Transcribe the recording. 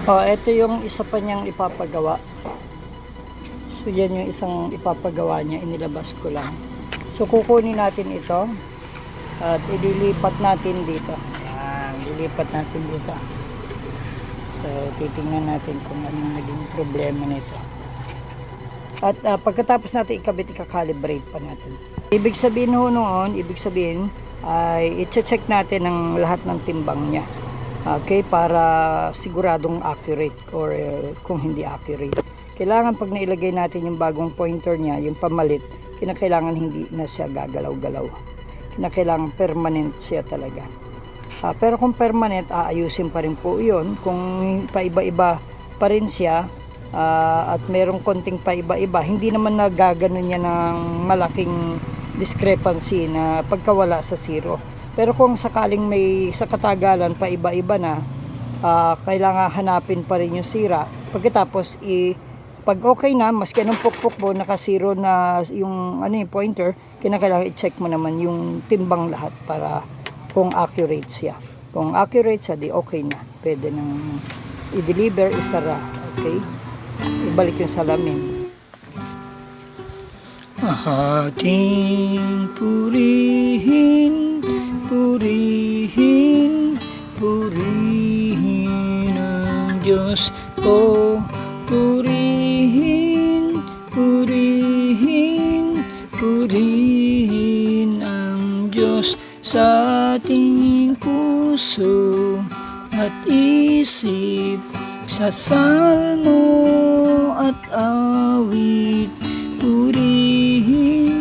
Ito yung isa pa niyang ipapagawa. So yan yung isang ipapagawa niya, inilabas ko lang. So kukunin natin ito at ililipat natin dito. Ayan, lilipat natin dito. So titingnan natin kung ano naging problema nito. At pagkatapos natin ikabit, ikakalibrate pa natin. Ibig sabihin ay i-check natin ang lahat ng timbang niya. Okay, para siguradong accurate or kung hindi accurate. Kailangan pag nailagay natin yung bagong pointer niya, yung pamalit, kinakailangan hindi na siya gagalaw-galaw. Kinakailangan permanent siya talaga. Pero kung permanent, aayusin pa rin po yun. Kung paiba-iba pa rin siya, at merong konting paiba-iba, hindi naman nagaganon niya ng malaking discrepancy na pagkawala sa zero. Pero kung sakaling may sa katagalan paiba-iba na, kailangan hanapin pa rin yung sira. Pagkatapos pag okay na, maski anong pukpok mo, naka-zero na yung yung pointer, kinakailangan i-check mo naman yung timbang lahat para kung accurate siya. Kung accurate siya, di okay na. Pwede nang i-deliver, isara. Okay? Ibalik yung salamin. Ating purihin, purihin, purihin ang Diyos. O purihin, purihin, purihin ang Diyos sa ating puso at isip, sa salmo at awit. Purihin,